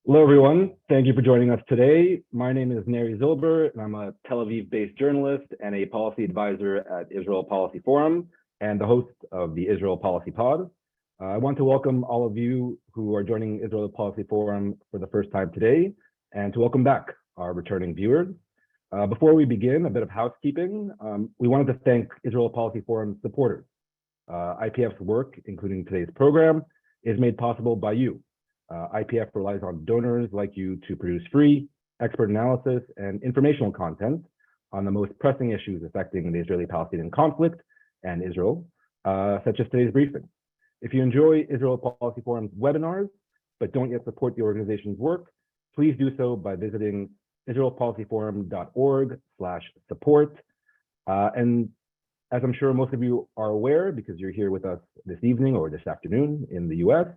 Hello, everyone. Thank you for joining us today. My name is Neri Zilber, and I'm a Tel Aviv-based journalist and a policy advisor at Israel Policy Forum and the host of the Israel Policy Pod. I want to welcome all of you who are joining Israel Policy Forum for the first time today, and to welcome back our returning viewers. Before we begin, a bit of housekeeping. We wanted to thank Israel Policy Forum's supporters. IPF's work, including today's program, is made possible by you. IPF relies on donors like you to produce free, expert analysis, and informational content on the most pressing issues affecting the Israeli-Palestinian conflict and Israel, such as today's briefing. If you enjoy Israel Policy Forum's webinars, but don't yet support the organization's work, please do so by visiting israelpolicyforum.org/support. And as I'm sure most of you are aware, because you're here with us this evening or this afternoon in the US,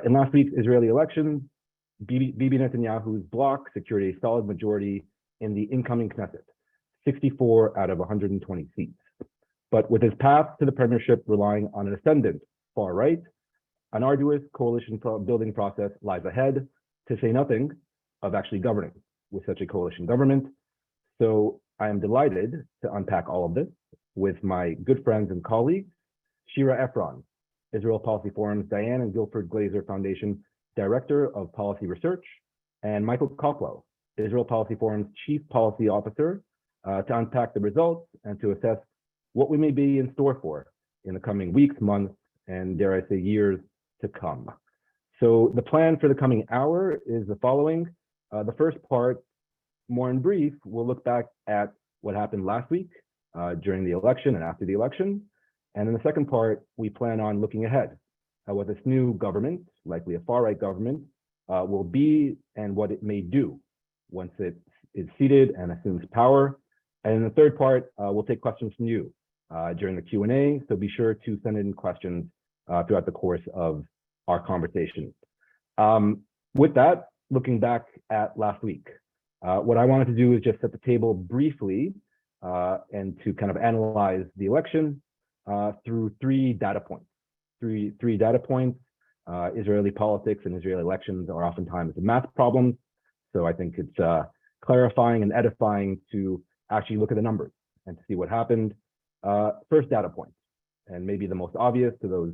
in last week's Israeli elections, Bibi Netanyahu's bloc secured a solid majority in the incoming Knesset, 64 out of 120 seats. But with his path to the premiership relying on an ascendant far right, an arduous coalition building process lies ahead, to say nothing of actually governing with such a coalition government. So I am delighted to unpack all of this with my good friends and colleagues, Shira Efron, Israel Policy Forum's Diane and Guilford Glazer Foundation Director of Policy Research, and Michael Koplow, Israel Policy Forum's Chief Policy Officer, to unpack the results and to assess what we may be in store for in the coming weeks, months, and dare I say years to come. So the plan for the coming hour is the following. The first part, more in brief, we'll look back at what happened last week during the election and after the election. And in the second part, we plan on looking ahead at what this new government, likely a far-right government, will be and what it may do once it is seated and assumes power. And in the third part, we'll take questions from you during the Q&A, so be sure to send in questions throughout the course of our conversation. With that, looking back at last week, what I wanted to do is just set the table briefly and to kind of analyze the election through three data points. Three data points. Israeli politics and Israeli elections are oftentimes math problems. So I think it's clarifying and edifying to actually look at the numbers and to see what happened. First data point, and maybe the most obvious to those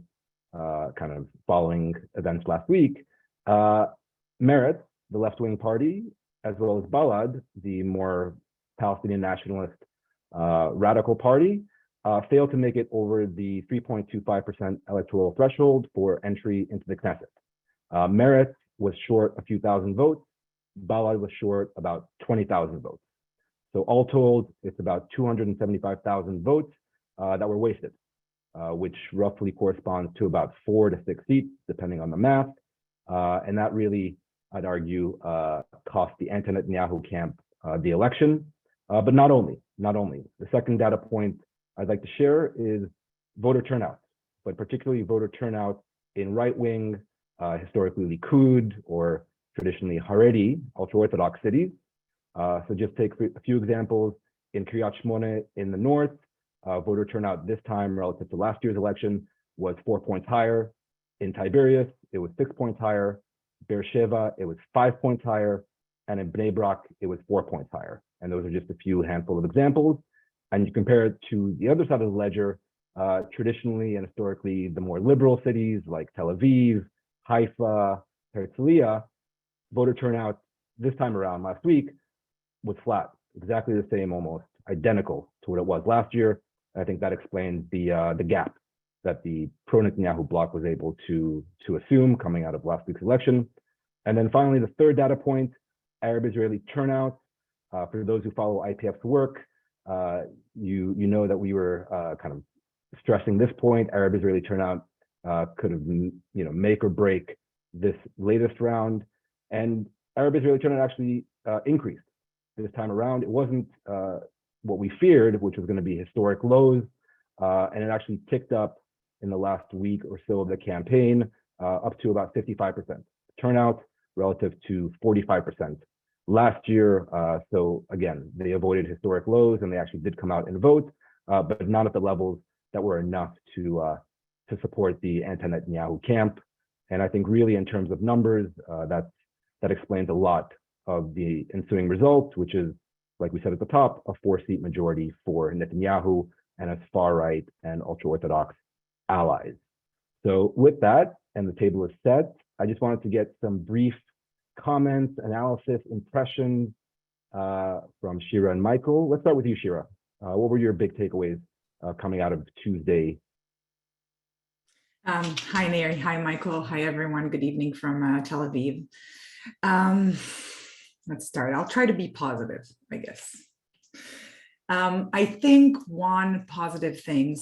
kind of following events last week, Meretz, the left-wing party, as well as Balad, the more Palestinian nationalist radical party, failed to make it over the 3.25% electoral threshold for entry into the Knesset. Meretz was short a few thousand votes. Balad was short about 20,000 votes. So all told, it's about 275,000 votes that were wasted, which roughly corresponds to about 4 to 6 seats, depending on the math. And that really, I'd argue, cost the anti-Netanyahu camp the election. But not only. The second data point I'd like to share is voter turnout, but particularly voter turnout in right-wing, historically Likud, or traditionally Haredi, ultra-Orthodox cities. So just take a few examples. In Kiryat Shmona in the north, voter turnout this time relative to last year's election was 4 points higher. In Tiberias, it was 6 points higher. Beersheba, it was 5 points higher. And in Bnei Brak, it was 4 points higher. And those are just a few handful of examples. And you compare it to the other side of the ledger, traditionally and historically, the more liberal cities like Tel Aviv, Haifa, Herzliya, voter turnout this time around last week was flat, exactly the same, almost identical to what it was last year. I think that explains the gap that the pro-Netanyahu bloc was able to assume coming out of last week's election. And then finally, the third data point, Arab-Israeli turnout. For those who follow IPF's work, you know that we were kind of stressing this point. Arab-Israeli turnout could have make or break this latest round. And Arab-Israeli turnout actually increased this time around. It wasn't what we feared, which was going to be historic lows, and it actually ticked up in the last week or so of the campaign, up to about 55% turnout relative to 45% last year. So again, they avoided historic lows and they actually did come out and vote, but not at the levels that were enough to support the anti-Netanyahu camp. And I think really in terms of numbers, that's that explains a lot of the ensuing results, which is, like we said at the top, a 4-seat majority for Netanyahu and his far-right and ultra-Orthodox allies. So with that, and the table is set, I just wanted to get some brief comments, analysis, impressions from Shira and Michael. Let's start with you, Shira. What were your big takeaways coming out of Tuesday? Hi, Neri. Hi, Michael. Hi, everyone. Good evening from Tel Aviv. Let's start. I'll try to be positive, I guess. I think one positive thing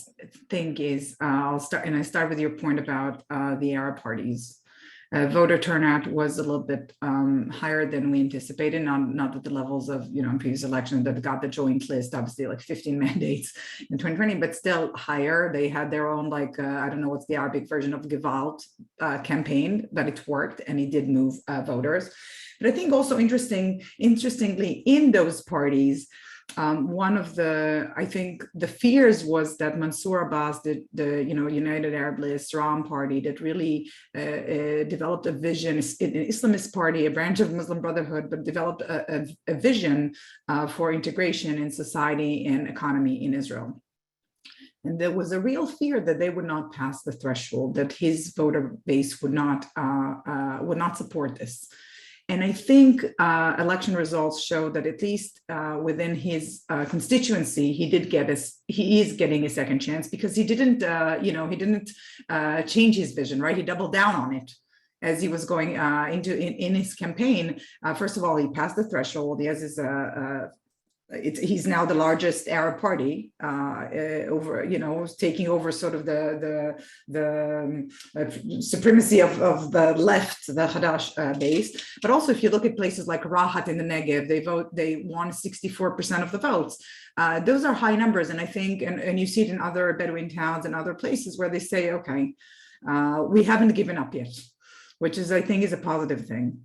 is I start with your point about the Arab parties. Voter turnout was a little bit higher than we anticipated, not at the levels of, in previous elections that got the joint list, obviously like 15 mandates in 2020, but still higher. They had their own, I don't know what's the Arabic version of Gvir campaign, but it worked and it did move voters. But I think also interestingly, in those parties, one of I think the fears was that Mansour Abbas, the United Arab List, Ram party, that really developed a vision, an Islamist party, a branch of Muslim Brotherhood, but developed a vision for integration in society and economy in Israel. And there was a real fear that they would not pass the threshold, that his voter base would not support this. And I think election results show that at least within his constituency, he is getting a second chance, because he didn't change his vision, right? He doubled down on it as he was going in his campaign. First of all, he passed the threshold. He has his he's now the largest Arab party taking over sort of the supremacy of the left, the Hadash base. But also, if you look at places like Rahat in the Negev, they won 64% of the votes. Those are high numbers, and I think, and you see it in other Bedouin towns and other places where they say, okay, we haven't given up yet, which is, I think, is a positive thing.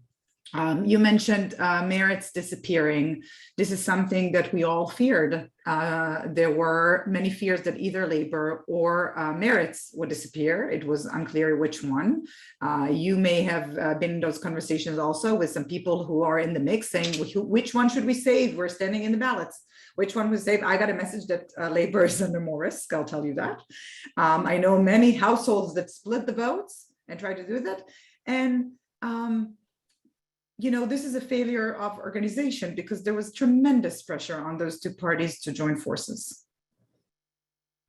You mentioned Meretz disappearing. This is something that we all feared. There were many fears that either Labor or Meretz would disappear. It was unclear which one. You may have been in those conversations also with some people who are in the mix saying, which one should we save? We're standing in the ballots. Which one was saved? I got a message that Labor is under more risk, I'll tell you that. I know many households that split the votes and try to do that. And this is a failure of organization, because there was tremendous pressure on those two parties to join forces.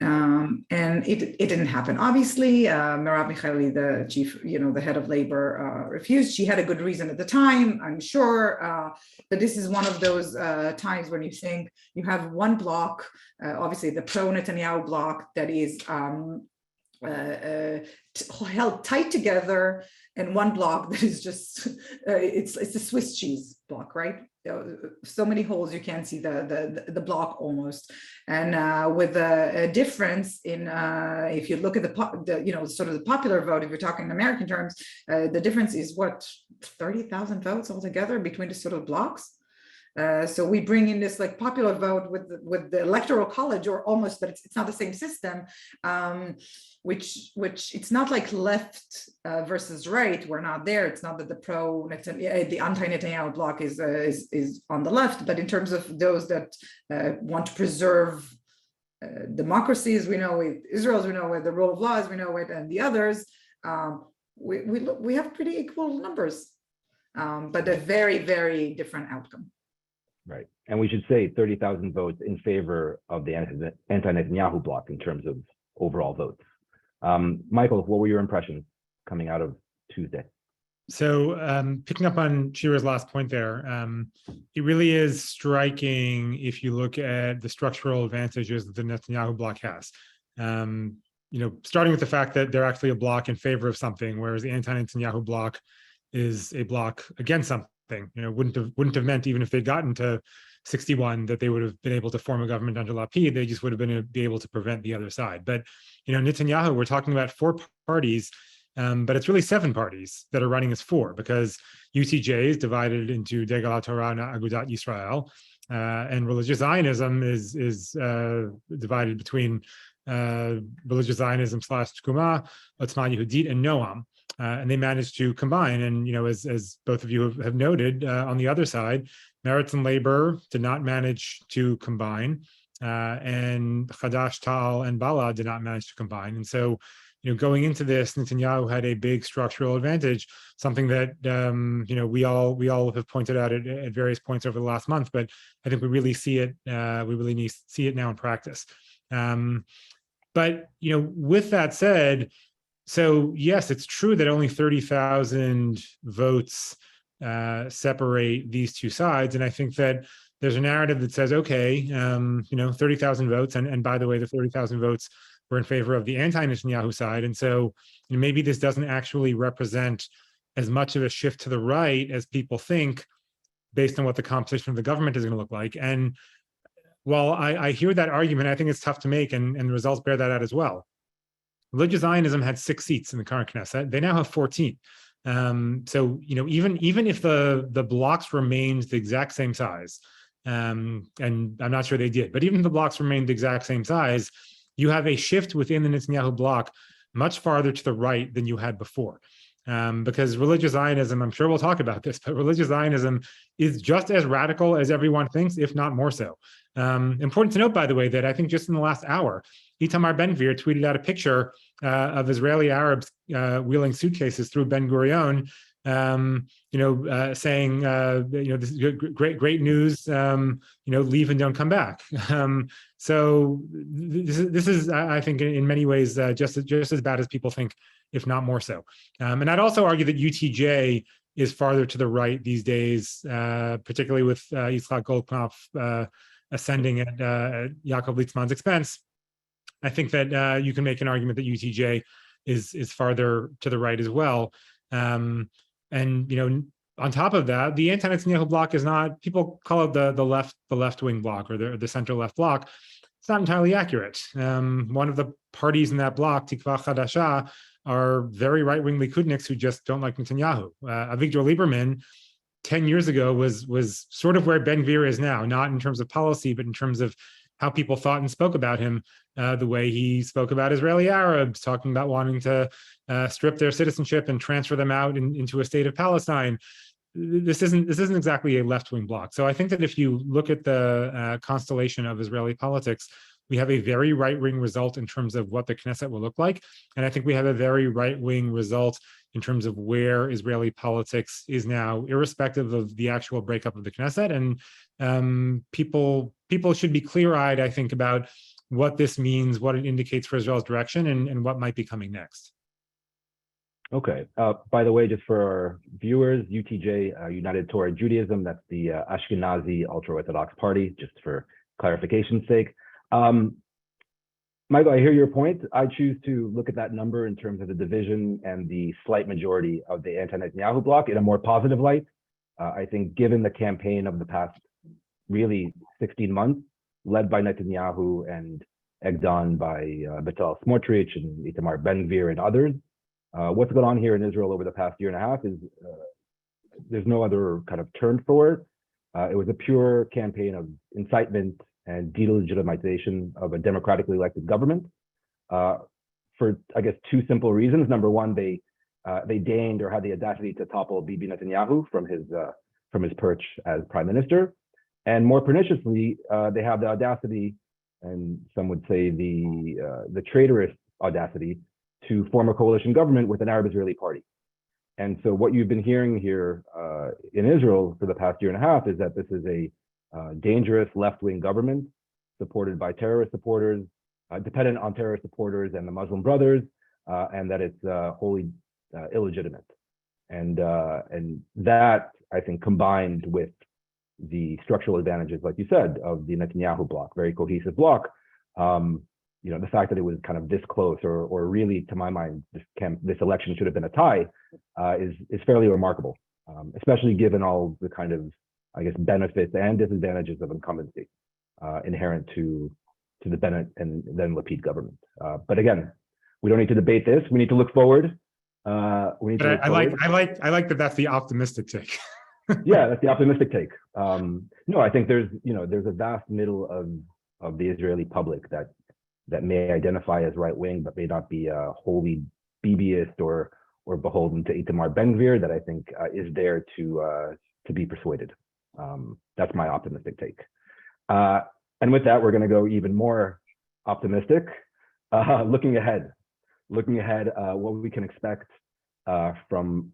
And it didn't happen. Obviously, Merav Michaeli, the chief, the head of Labor, refused. She had a good reason at the time, I'm sure. But this is one of those times when you think you have one bloc, obviously the pro-Netanyahu bloc, that is held tight together, and one block that is just it's a Swiss cheese block, right? So many holes you can't see the block almost, and with a difference in if you look at the sort of the popular vote, if you're talking in American terms, the difference is what, 30,000 votes altogether between the sort of blocks. So we bring in this popular vote with the electoral college, or almost, but it's not the same system. Which it's not like left versus right. We're not there. It's not that the anti-Netanyahu bloc is on the left, but in terms of those that want to preserve democracy as we know it, Israel as we know it, the rule of law as we know it, and the others, we have pretty equal numbers, but a very, very different outcome. Right, and we should say 30,000 votes in favor of the anti-Netanyahu bloc in terms of overall votes. Michael, what were your impressions coming out of Tuesday? So picking up on Shira's last point there, it really is striking if you look at the structural advantages that the Netanyahu bloc has. Starting with the fact that they're actually a bloc in favor of something, whereas the anti-Netanyahu bloc is a bloc against something. Wouldn't have meant, even if they'd gotten to 61, that they would have been able to form a government under Lapid. They just would have be able to prevent the other side. But Netanyahu, we're talking about 4 parties, but it's really 7 parties that are running as 4, because UTJ is divided into Degel HaTorah and Agudat Yisrael, and religious Zionism is divided between religious Zionism / Tkuma, Otzma Yehudit, and Noam. And they managed to combine. And, as both of you have noted, on the other side, Meretz and Labor did not manage to combine, and Chadash, Tal, and Bala did not manage to combine. And so, going into this, Netanyahu had a big structural advantage, something that we all have pointed out at various points over the last month. But I think we really see it. We really need to see it now in practice. But with that said, so yes, it's true that only 30,000 votes separate these two sides, and I think that there's a narrative that says, okay, 30,000 votes, and by the way, the 30,000 votes were in favor of the anti-Netanyahu side, and so maybe this doesn't actually represent as much of a shift to the right as people think, based on what the composition of the government is going to look like. And while I hear that argument, I think it's tough to make, and the results bear that out as well. Religious Zionism had 6 seats in the current Knesset. They now have 14. So even if the blocks remained the exact same size, and I'm not sure they did, but even if the blocks remained the exact same size, you have a shift within the Netanyahu bloc much farther to the right than you had before. Because religious Zionism, I'm sure we'll talk about this, but religious Zionism is just as radical as everyone thinks, if not more so. Important to note, by the way, that I think just in the last hour, Itamar Ben-Gvir tweeted out a picture of Israeli Arabs wheeling suitcases through Ben Gurion, saying, this is great news, leave and don't come back. So this is, I think, in many ways, just as bad as people think, if not more so. And I'd also argue that UTJ is farther to the right these days, particularly with Yitzhak Goldknopf ascending at Yaakov Litzman's expense. I think that you can make an argument that UTJ is farther to the right as well. And on top of that, the anti-Netanyahu bloc is not, people call it the left wing bloc, or the center left bloc. It's not entirely accurate. One of the parties in that bloc, Tikva Chadasha, are very right-wing Likudniks who just don't like Netanyahu. Avigdor Lieberman, 10 years ago, was sort of where Ben-Gvir is now, not in terms of policy, but in terms of how people thought and spoke about him, the way he spoke about Israeli Arabs, talking about wanting to strip their citizenship and transfer them out into a state of Palestine. This isn't exactly a left-wing bloc. So I think that if you look at the constellation of Israeli politics, we have a very right-wing result in terms of what the Knesset will look like. And I think we have a very right-wing result in terms of where Israeli politics is now, irrespective of the actual breakup of the Knesset. And people should be clear-eyed, I think, about what this means, what it indicates for Israel's direction, and what might be coming next. Okay. By the way, just for our viewers, UTJ, United Torah Judaism, that's the Ashkenazi ultra-Orthodox party, just for clarification's sake. Michael, I hear your point. I choose to look at that number in terms of the division and the slight majority of the anti-Netanyahu bloc in a more positive light. I think given the campaign of the past really 16 months, led by Netanyahu and egged on by Bezalel Smotrich and Itamar Ben-Gvir and others, what's going on here in Israel over the past year and a half is there's no other kind of term for it. It was a pure campaign of incitement and delegitimization of a democratically elected government for, I guess, 2 simple reasons. Number one, they deigned or had the audacity to topple Bibi Netanyahu from his perch as prime minister. And more perniciously, they have the audacity, and some would say the traitorous audacity, to form a coalition government with an Arab Israeli party. And so what you've been hearing here in Israel for the past year and a half is that this is a dangerous left-wing government supported by terrorist supporters, dependent on terrorist supporters and the Muslim Brothers, and that it's wholly illegitimate. And that, I think, combined with the structural advantages, like you said, of the Netanyahu bloc, very cohesive bloc, the fact that it was kind of this close, or really, to my mind, this election should have been a tie, is fairly remarkable, especially given all the kind of, I guess, benefits and disadvantages of incumbency inherent to the Bennett and then Lapid government. But again, we don't need to debate this. We need to look forward. I like that. That's the optimistic take. Yeah, that's the optimistic take. No, I think there's a vast middle of the Israeli public that that may identify as right-wing, but may not be wholly Bibiist or beholden to Itamar Ben-Gvir, that I think is there to be persuaded. That's my optimistic take. And with that, we're going to go even more optimistic, looking ahead, what we can expect from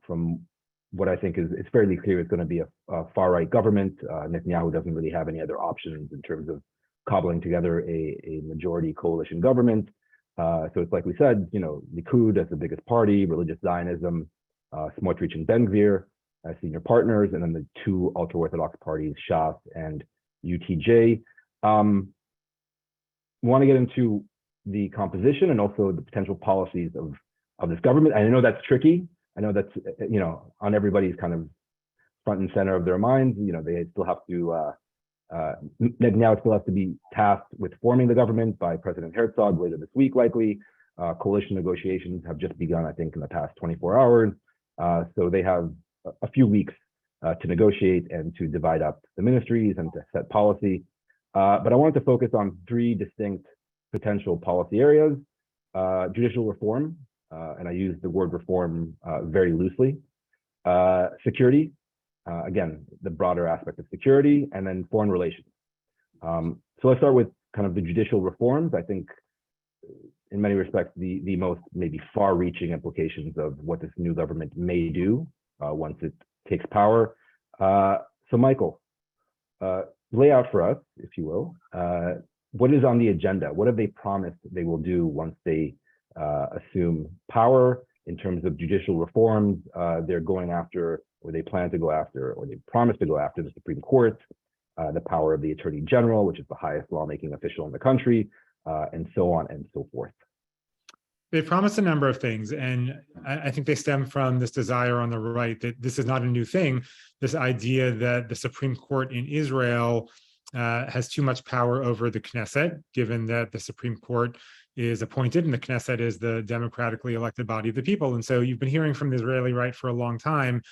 what I think is fairly clear is going to be a far-right government. Netanyahu doesn't really have any other options in terms of cobbling together a majority coalition government. So it's like we said, Likud as the biggest party, religious Zionism, Smotrich and Ben-Gvir as senior partners, and then the two ultra-Orthodox parties, Shas and UTJ. We want to get into the composition and also the potential policies of this government. And I know that's tricky. I know that's, on everybody's kind of front and center of their minds. They still have to, Netanyahu still has to be tasked with forming the government by President Herzog later this week, likely. Coalition negotiations have just begun, I think, in the past 24 hours. So they have a few weeks to negotiate and to divide up the ministries and to set policy. But I wanted to focus on three distinct potential policy areas: judicial reform, and I use the word reform very loosely, security, again, the broader aspect of security, and then foreign relations. So let's start with kind of the judicial reforms. I think in many respects, the most maybe far-reaching implications of what this new government may do once it takes power. So Michael, lay out for us, if you will, what is on the agenda? What have they promised they will do once they assume power in terms of judicial reforms? They're going after, or they plan to go after, or they promise to go after the Supreme Court, the power of the Attorney General, which is the highest lawmaking official in the country, and so on and so forth. They promised a number of things, and I think they stem from this desire on the right that this is not a new thing, this idea that the Supreme Court in Israel has too much power over the Knesset, given that the Supreme Court is appointed and the Knesset is the democratically elected body of the people. And so you've been hearing from the Israeli right for a long time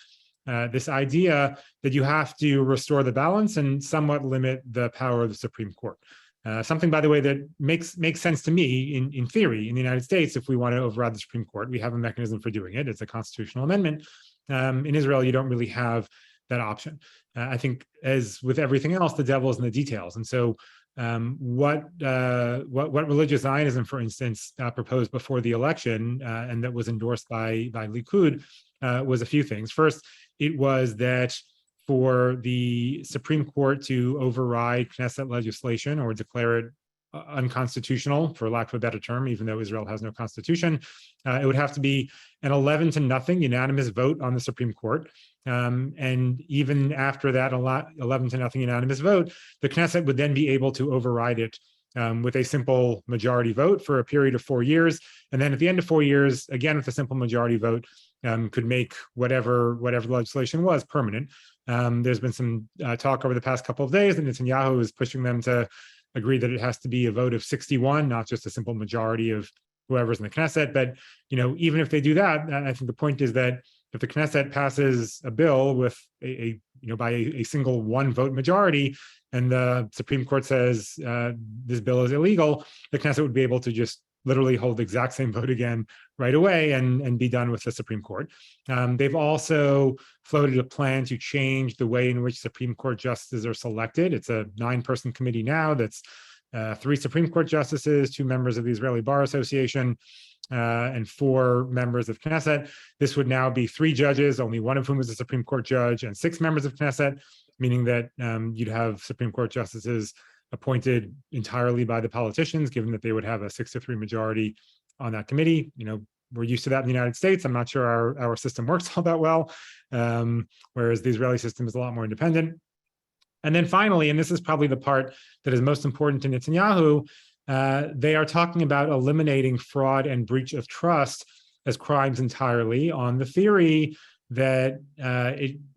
this idea that you have to restore the balance and somewhat limit the power of the Supreme Court. Something, by the way, that makes sense to me in theory. In the United States, if we want to override the Supreme Court, we have a mechanism for doing it. It's a constitutional amendment. In Israel, you don't really have that option. I think, as with everything else, the devil is in the details. And so, what religious Zionism, for instance, proposed before the election, and that was endorsed by Likud, was a few things. First, it was that for the Supreme Court to override Knesset legislation or declare it unconstitutional, for lack of a better term, even though Israel has no constitution, it would have to be an 11-0 unanimous vote on the Supreme Court. And even after that 11-0 unanimous vote, the Knesset would then be able to override it with a simple majority vote for a period of 4 years. And then at the end of 4 years, again, with a simple majority vote, could make whatever the legislation was permanent. There's been some talk over the past couple of days that Netanyahu is pushing them to agree that it has to be a vote of 61, not just a simple majority of whoever's in the Knesset. But even if they do that, I think the point is that if the Knesset passes a bill with by a single one-vote majority, and the Supreme Court says this bill is illegal, the Knesset would be able to just literally hold the exact same vote again right away and be done with the Supreme Court. They've also floated a plan to change the way in which Supreme Court justices are selected. It's a 9-person committee now that's 3 Supreme Court justices, 2 members of the Israeli Bar Association, and 4 members of Knesset. This would now be 3 judges, only one of whom is a Supreme Court judge, and 6 members of Knesset, meaning that you'd have Supreme Court justices appointed entirely by the politicians, given that they would have a 6-3 majority on that committee. We're used to that in the United States. I'm not sure our system works all that well, whereas the Israeli system is a lot more independent. And then finally, and this is probably the part that is most important to Netanyahu, they are talking about eliminating fraud and breach of trust as crimes entirely, on the theory that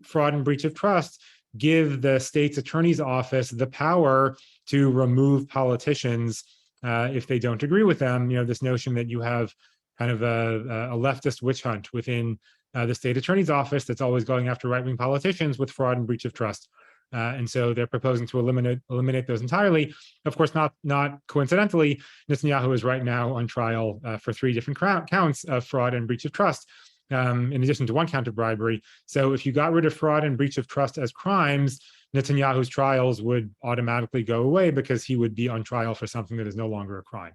fraud and breach of trust give the state's attorney's office the power to remove politicians if they don't agree with them. This notion that you have kind of a leftist witch hunt within the state attorney's office that's always going after right-wing politicians with fraud and breach of trust And so they're proposing to eliminate those entirely. Of course, not coincidentally, Netanyahu is right now on trial for 3 different counts of fraud and breach of trust, in addition to 1 count of bribery. So if you got rid of fraud and breach of trust as crimes, Netanyahu's trials would automatically go away because he would be on trial for something that is no longer a crime.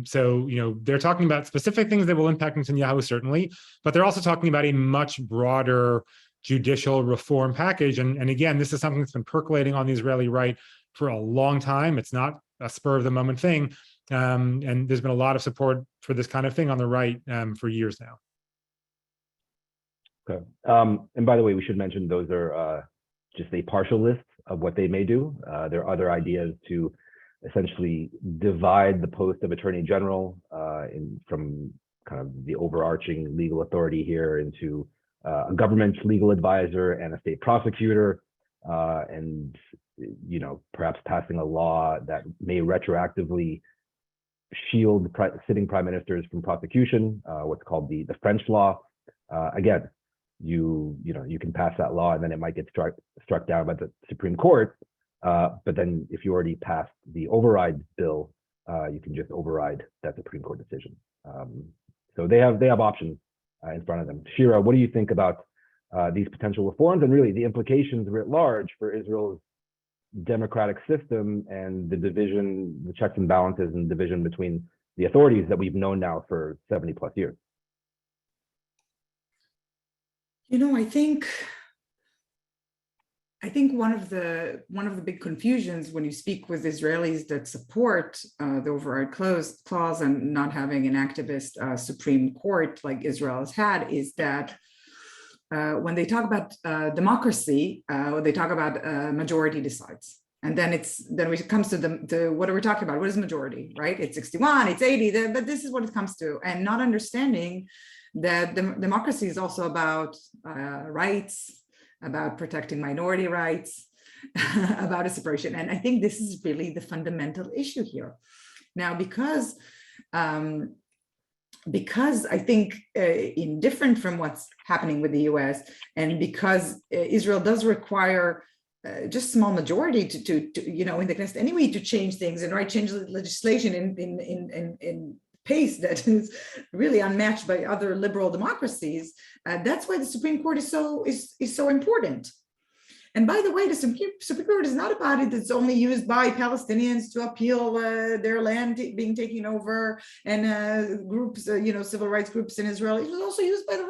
So, they're talking about specific things that will impact Netanyahu, certainly, but they're also talking about a much broader judicial reform package. And again, this is something that's been percolating on the Israeli right for a long time. It's not a spur of the moment thing. And there's been a lot of support for this kind of thing on the right for years now. Okay. And by the way, we should mention those are just a partial list of what they may do. There are other ideas to essentially divide the post of Attorney General from kind of the overarching legal authority here into a government legal advisor and a state prosecutor, and perhaps passing a law that may retroactively shield sitting prime ministers from prosecution, what's called the French law. Again, you can pass that law and then it might get struck down by the Supreme Court. But then if you already passed the override bill, you can just override that Supreme Court decision. So they have options in front of them. Shira, what do you think about these potential reforms and really the implications writ large for Israel's democratic system and the division, the checks and balances and division between the authorities that we've known now for 70 plus years? I think one of the big confusions when you speak with Israelis that support the override clause and not having an activist Supreme Court like Israel has had is that when they talk about democracy, they talk about majority decides. And then when it comes to what are we talking about? What is majority, right? It's 61, it's 80, but this is what it comes to. And not understanding that democracy is also about rights, about protecting minority rights, about a separation. And I think this is really the fundamental issue here. Now, because I think indifferent from what's happening with the US, and because Israel does require just small majority to in the Knesset anyway to change things and change legislation in pace that is really unmatched by other liberal democracies. That's why the Supreme Court is so important. And by the way, the Supreme Court is not a body that's only used by Palestinians to appeal their land being taken over and groups, civil rights groups in Israel. It was also used by the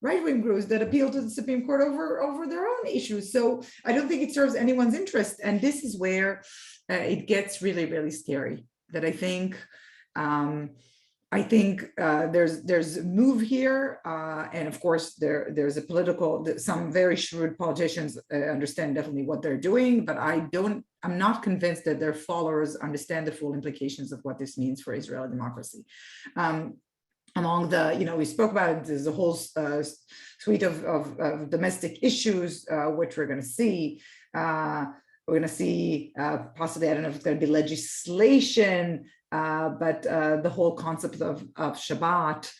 right-wing groups that appeal to the Supreme Court over their own issues. So I don't think it serves anyone's interest. And this is where it gets really, really scary. That I think there's a move here, and of course there's a some very shrewd politicians understand definitely what they're doing, but I'm not convinced that their followers understand the full implications of what this means for Israeli democracy. Among the, we spoke about it, there's a whole suite of domestic issues, which we're going to see. We're going to see possibly, I don't know if it's going to be legislation, but the whole concept of Shabbat,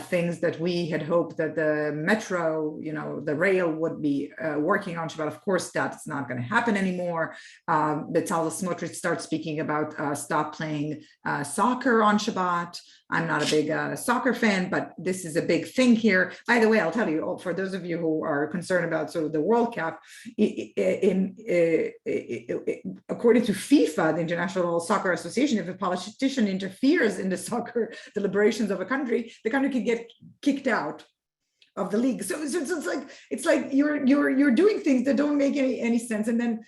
things that we had hoped that the metro, the rail would be working on Shabbat. Of course, that's not going to happen anymore. Bezalel Smotrich starts speaking about stop playing soccer on Shabbat. I'm not a big soccer fan, but this is a big thing here. By the way, I'll tell you, for those of you who are concerned about sort of the World Cup, according to FIFA, the International Soccer Association, if a politician interferes in the soccer deliberations of a country, the country can get kicked out of the league. So it's like you're doing things that don't make any sense. And then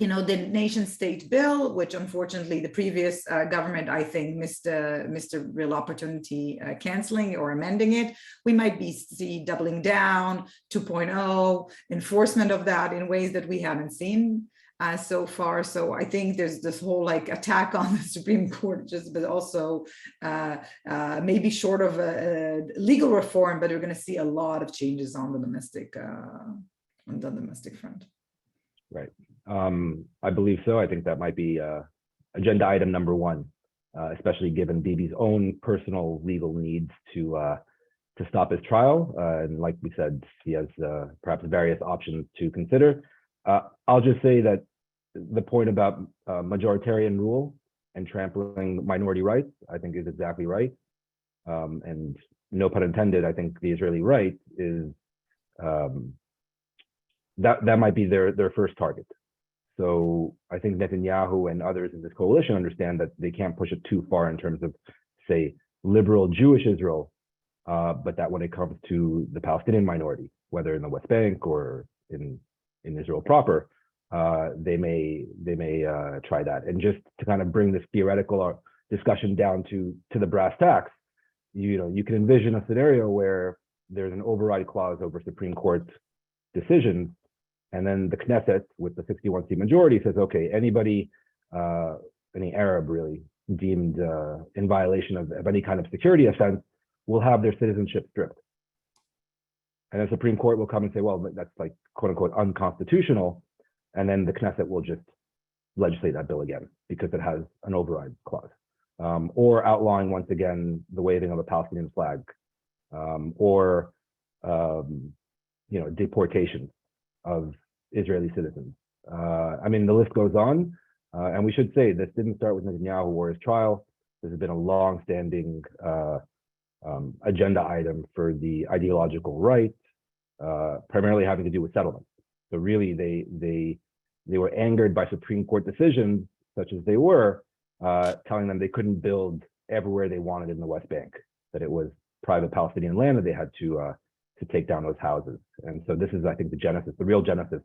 the nation state bill, which unfortunately the previous government, I think, missed a real opportunity canceling or amending it. We might see doubling down, 2.0, enforcement of that in ways that we haven't seen so far. So I think there's this whole attack on the Supreme Court, but also maybe short of a legal reform, but we're going to see a lot of changes on the domestic front. Right. I believe so. I think that might be agenda item number one, especially given Bibi's own personal legal needs to stop his trial. And like we said, he has perhaps various options to consider. I'll just say that the point about majoritarian rule and trampling minority rights, I think is exactly right. And no pun intended, I think the Israeli right is that might be their first target. So I think Netanyahu and others in this coalition understand that they can't push it too far in terms of, say, liberal Jewish Israel, but that when it comes to the Palestinian minority, whether in the West Bank or in Israel proper, they may try that. And just to kind of bring this theoretical discussion down to the brass tacks, you can envision a scenario where there's an override clause over Supreme Court decisions, and then the Knesset, with the 61-seat majority, says, okay, anybody, any Arab really, deemed in violation of any kind of security offense will have their citizenship stripped. And the Supreme Court will come and say, well, that's like, quote unquote, unconstitutional. And then the Knesset will just legislate that bill again because it has an override clause. Or outlawing, once again, the waving of a Palestinian flag, or deportation of Israeli citizens. I mean, the list goes on. And we should say this didn't start with Netanyahu or his trial. This has been a long-standing agenda item for the ideological right, primarily having to do with settlements. So really, they were angered by Supreme Court decisions, such as they were, telling them they couldn't build everywhere they wanted in the West Bank, that it was private Palestinian land that they had to take down those houses. And so this is, I think, the real genesis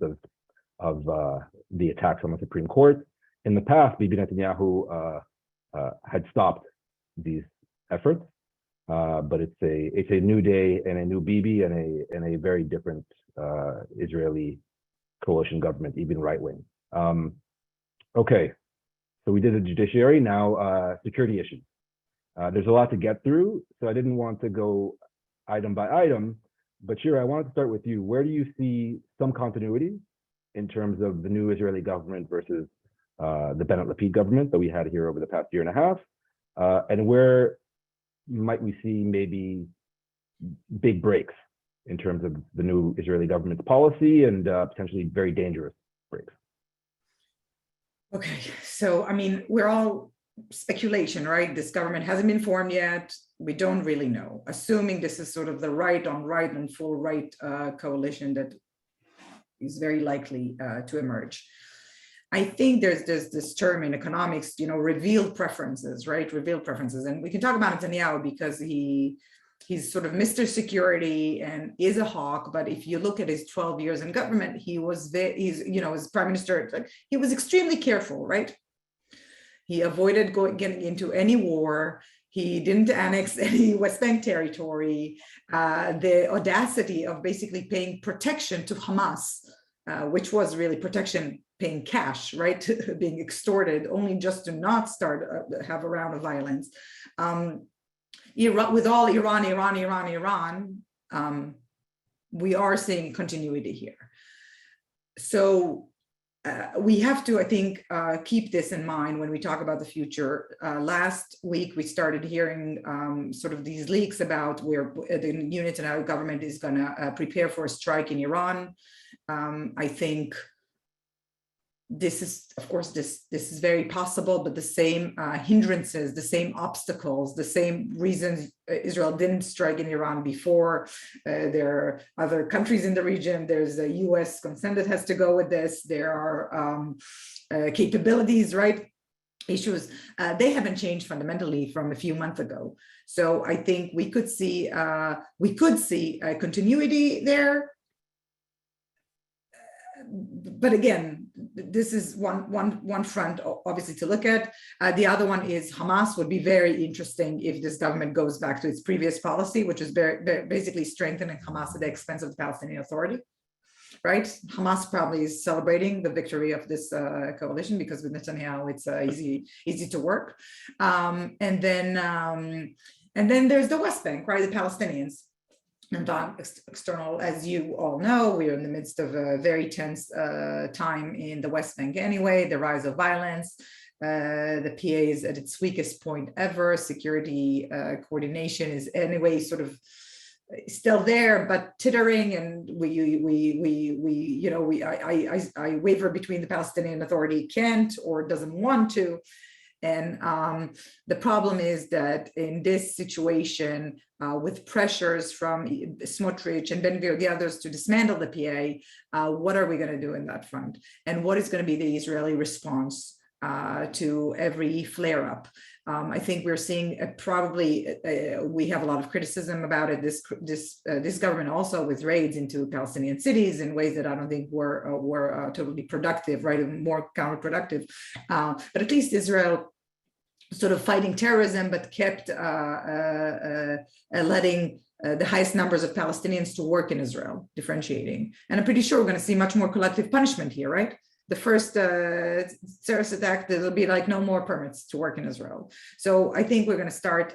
of the attacks on the Supreme Court. In the past, Bibi Netanyahu had stopped these efforts, but it's a new day and a new Bibi and a very different Israeli coalition government, even right wing. Okay, so we did the judiciary. Now security issues. There's a lot to get through, so I didn't want to go item by item. But Shira, I wanted to start with you. Where do you see some continuity in terms of the new Israeli government versus the Bennett-Lapid government that we had here over the past year and a half? And where might we see maybe big breaks in terms of the new Israeli government's policy and potentially very dangerous breaks? Okay, so I mean, we're all speculation, right? This government hasn't been formed yet. We don't really know. Assuming this is sort of the right and full right coalition that is very likely to emerge. I think there's this term in economics, revealed preferences, right? Revealed preferences. And we can talk about Netanyahu because he's sort of Mr. Security and is a hawk. But if you look at his 12 years in government, as prime minister, he was extremely careful, right? He avoided getting into any war. He didn't annex any West Bank territory. The audacity of basically paying protection to Hamas, which was really protection, paying cash, right? Being extorted only just to not have a round of violence. With all Iran, we are seeing continuity here. So we have to, I think, keep this in mind when we talk about the future. Last week, we started hearing sort of these leaks about where the new Netanyahu government is going to prepare for a strike in Iran. I think this is, of course, this is very possible, but the same hindrances, the same obstacles, the same reasons Israel didn't strike in Iran before. There are other countries in the region. There's a US consent that has to go with this. There are capabilities, right? Issues. They haven't changed fundamentally from a few months ago. So I think we could see a continuity there. But again, this is one front, obviously, to look at. The other one is Hamas would be very interesting if this government goes back to its previous policy, which is basically strengthening Hamas at the expense of the Palestinian Authority, right? Hamas probably is celebrating the victory of this coalition because with Netanyahu, it's easy to work. And then there's the West Bank, right? The Palestinians. And on external, as you all know, we are in the midst of a very tense time in the West Bank anyway, the rise of violence, the PA is at its weakest point ever, security coordination is anyway sort of still there, but tittering, and I waver between the Palestinian Authority can't or doesn't want to. And the problem is that in this situation, with pressures from Smotrich and Ben Gvir, the others, to dismantle the PA, what are we going to do in that front? And what is going to be the Israeli response to every flare-up? I think we're seeing we have a lot of criticism about it. This government also with raids into Palestinian cities in ways that I don't think were totally productive, right? More counterproductive. But at least Israel sort of fighting terrorism, but kept letting the highest numbers of Palestinians to work in Israel, differentiating. And I'm pretty sure we're going to see much more collective punishment here, right? The first terrorist attack, there'll be like no more permits to work in Israel. So I think we're going to start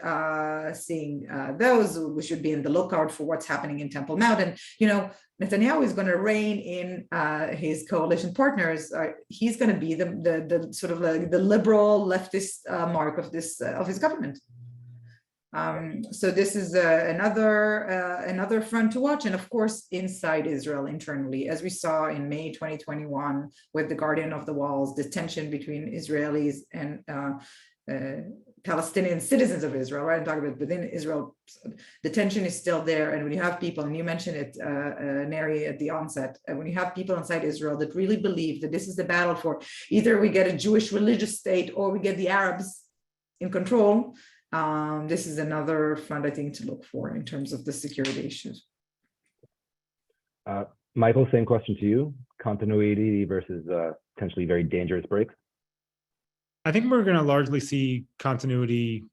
seeing those. We should be in the lookout for what's happening in Temple Mount. And, Netanyahu is going to rein in his coalition partners. He's going to be the sort of the liberal leftist mark of his government. So this is another front to watch, and of course inside Israel internally, as we saw in May 2021 with the Guardian of the Walls, the tension between Israelis and Palestinian citizens of Israel, right? I'm talking about within Israel, the tension is still there. And when you have people, and you mentioned it, Neri, at the onset, and when you have people inside Israel that really believe that this is the battle for either we get a Jewish religious state or we get the Arabs in control, this is another front, I think, to look for in terms of the security issues. Michael, same question to you. Continuity versus potentially very dangerous breaks. I think we're going to largely see continuity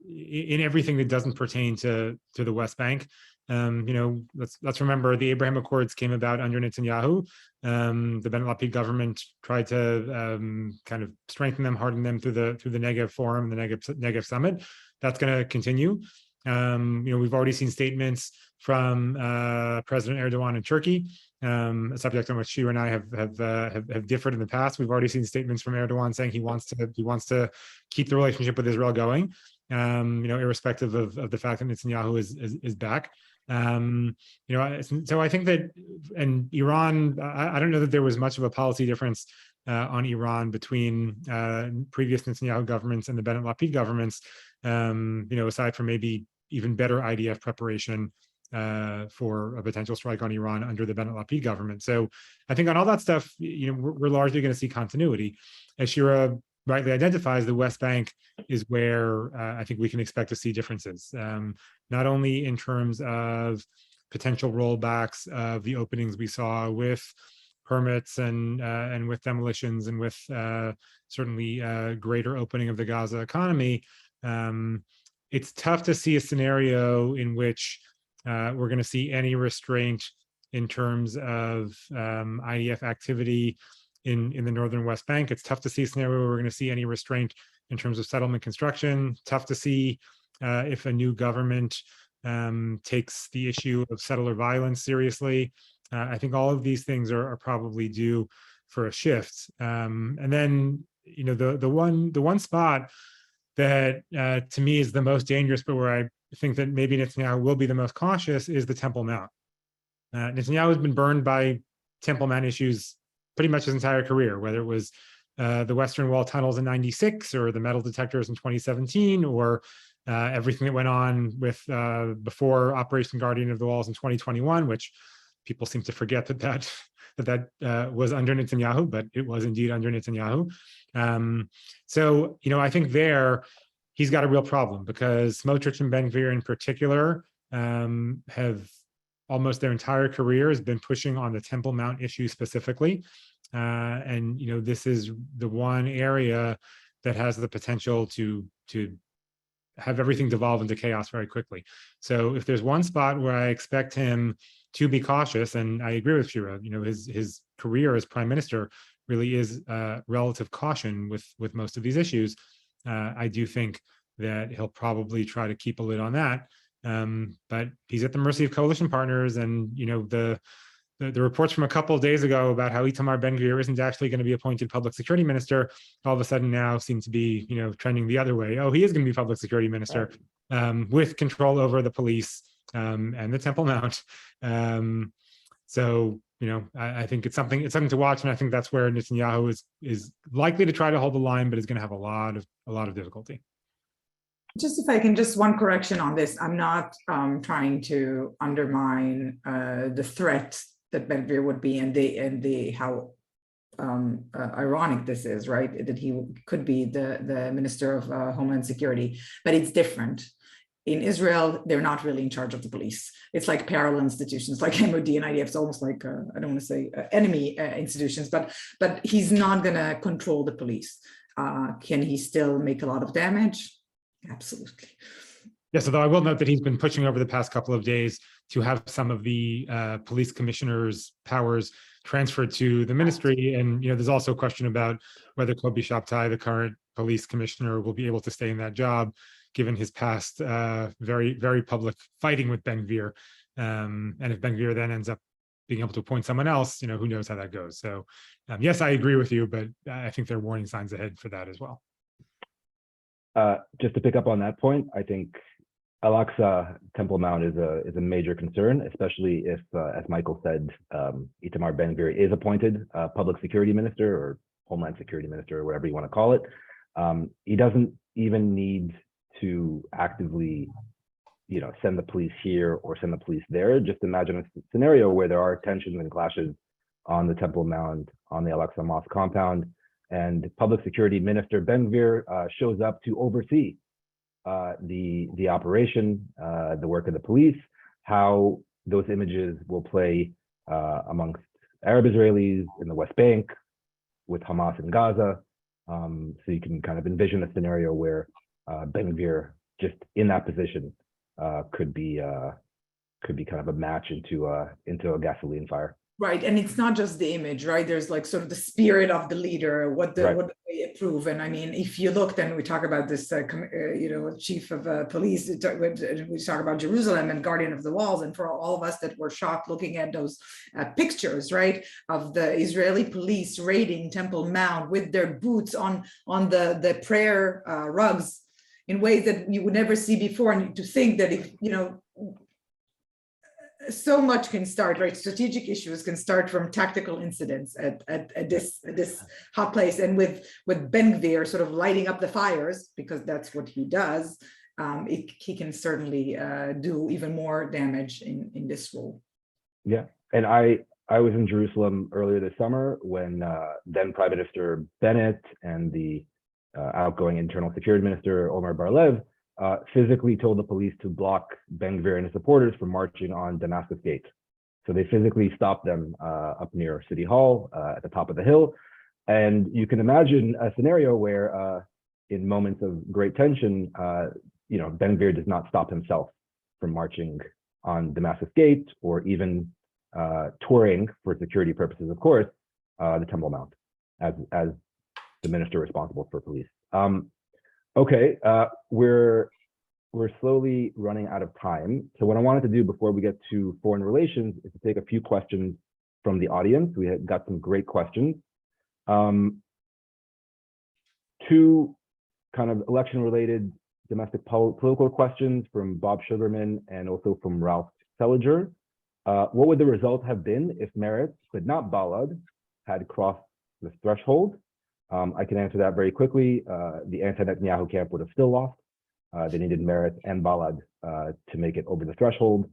in everything that doesn't pertain to the West Bank. Let's remember the Abraham Accords came about under Netanyahu. The Bennett Lapid government tried to kind of strengthen them, harden them through the Negev Forum, the Negev Summit. That's going to continue. We've already seen statements from President Erdogan in Turkey, a subject on which Shira and I have differed in the past. We've already seen statements from Erdogan saying he wants to keep the relationship with Israel going, irrespective of the fact that Netanyahu is back. So I think that, and Iran, I don't know that there was much of a policy difference on Iran between previous Netanyahu governments and the Bennett Lapid governments, aside from maybe even better IDF preparation for a potential strike on Iran under the Bennett Lapid government. So I think on all that stuff, we're largely going to see continuity. As Shira rightly identifies, the West Bank is where I think we can expect to see differences, not only in terms of potential rollbacks of the openings we saw with permits and with demolitions and with certainly greater opening of the Gaza economy. It's tough to see a scenario in which we're going to see any restraint in terms of IDF activity in the northern West Bank. It's tough to see a scenario where we're going to see any restraint in terms of settlement construction. Tough to see if a new government takes the issue of settler violence seriously. I think all of these things are probably due for a shift. And then, the one spot that to me is the most dangerous, but where I think that maybe Netanyahu will be the most cautious, is the Temple Mount. Netanyahu has been burned by Temple Mount issues pretty much his entire career, whether it was the Western Wall tunnels in '96 or the metal detectors in 2017, or everything that went on with before Operation Guardian of the Walls in 2021, which people seem to forget that was under Netanyahu, but it was indeed under Netanyahu. So, I think there he's got a real problem, because Smotrich and Ben Gvir in particular have almost their entire career has been pushing on the Temple Mount issue specifically. And, this is the one area that has the potential to have everything devolve into chaos very quickly. So if there's one spot where I expect him to be cautious, and I agree with Shira, his career as prime minister really is relative caution with most of these issues. I do think that he'll probably try to keep a lid on that. But he's at the mercy of coalition partners, and the reports from a couple of days ago about how Itamar Ben-Gvir isn't actually going to be appointed public security minister, all of a sudden now seem to be, trending the other way. Oh, he is going to be public security minister with control over the police and the Temple Mount. So, I think it's something to watch, and I think that's where Netanyahu is likely to try to hold the line, but is going to have a lot of difficulty. Just if I can, just one correction on this. I'm not trying to undermine the threat that Ben-Gvir would be, and the how ironic this is, right? That he could be the Minister of Homeland Security, but it's different. In Israel, they're not really in charge of the police. It's like parallel institutions like MOD and IDF. It's almost like, I don't want to say enemy institutions, but he's not going to control the police. Can he still make a lot of damage? Absolutely. Yes, although I will note that he's been pushing over the past couple of days to have some of the police commissioners' powers transferred to the ministry. And there's also a question about whether Kobi Shabtai, the current police commissioner, will be able to stay in that job, given his past very, very public fighting with Ben-Gvir. And if Ben-Gvir then ends up being able to appoint someone else, who knows how that goes. So yes, I agree with you, but I think there are warning signs ahead for that as well. Just to pick up on that point, I think Al-Aqsa Temple Mount is a major concern, especially if, as Michael said, Itamar Ben-Gvir is appointed public security minister or homeland security minister, or whatever you want to call it. He doesn't even need to actively, send the police here or send the police there. Just imagine a scenario where there are tensions and clashes on the Temple Mount, on the Al-Aqsa Mosque compound, and public security minister Ben-Gvir shows up to oversee the operation, the work of the police, how those images will play amongst Arab Israelis in the West Bank, with Hamas in Gaza. So you can kind of envision a scenario where Ben-Gvir, just in that position, could be kind of a match into a gasoline fire. Right, and it's not just the image, right? There's like sort of the spirit of the leader, what they approve. And I mean, if you look, then we talk about this, chief of police. We talk about Jerusalem and guardian of the walls. And for all of us that were shocked looking at those pictures, right, of the Israeli police raiding Temple Mount with their boots on the prayer rugs in ways that you would never see before, and to think that if so much can start, right? Strategic issues can start from tactical incidents at this hot place, and with Ben-Gvir sort of lighting up the fires, because that's what he does. He can certainly do even more damage in this role. Yeah, and I was in Jerusalem earlier this summer when then Prime Minister Bennett and the outgoing Internal Security Minister Omer Bar-Lev physically told the police to block Ben-Gvir and his supporters from marching on Damascus Gate. So they physically stopped them up near City Hall at the top of the hill. And you can imagine a scenario where in moments of great tension, Ben-Gvir does not stop himself from marching on Damascus Gate, or even touring for security purposes, of course, the Temple Mount as the minister responsible for police. Okay, we're slowly running out of time. So what I wanted to do before we get to foreign relations is to take a few questions from the audience. We had got some great questions. Two kind of election-related domestic political questions from Bob Sugarman and also from Ralph Seliger. What would the result have been if Meretz, but not Balad, had crossed the threshold? I can answer that very quickly. The anti-Netanyahu camp would have still lost. They needed Meretz and Balad to make it over the threshold.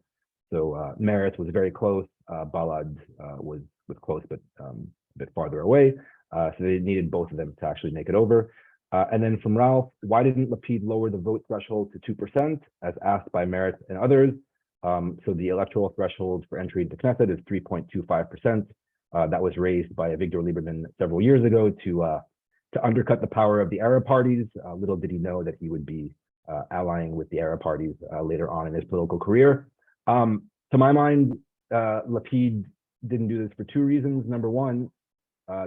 So Meretz was very close. Balad was close, but a bit farther away. So they needed both of them to actually make it over. And then from Ralph, why didn't Lapid lower the vote threshold to 2%, as asked by Meretz and others? So the electoral threshold for entry into Knesset is 3.25%. That was raised by Avigdor Lieberman several years ago to undercut the power of the Arab parties. Little did he know that he would be allying with the Arab parties later on in his political career. To my mind, Lapid didn't do this for two reasons. Number one,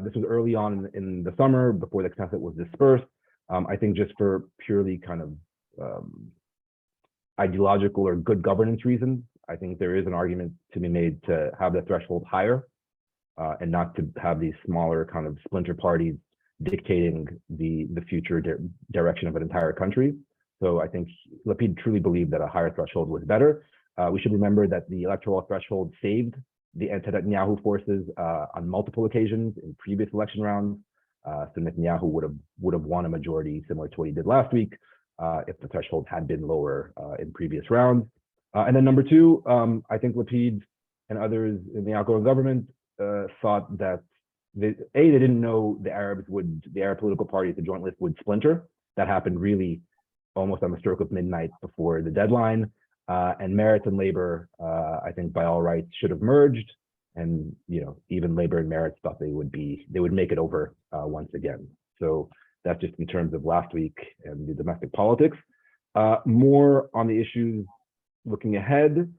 this was early on in the summer before the Knesset was dispersed. I think just for purely kind of ideological or good governance reasons, I think there is an argument to be made to have the threshold higher and not to have these smaller kind of splinter parties dictating the future direction of an entire country. So I think Lapid truly believed that a higher threshold was better. We should remember that the electoral threshold saved the anti-Netanyahu forces on multiple occasions in previous election rounds. So Netanyahu would have won a majority similar to what he did last week if the threshold had been lower in previous rounds. And then number two, I think Lapid and others in the outgoing government thought that they didn't know the Arab political parties, the joint list would splinter. That happened really almost on the stroke of midnight before the deadline. And Meretz and Labor, I think by all rights should have merged. And even Labor and Meretz thought they would make it over once again. So that's just in terms of last week and the domestic politics. More on the issues looking ahead.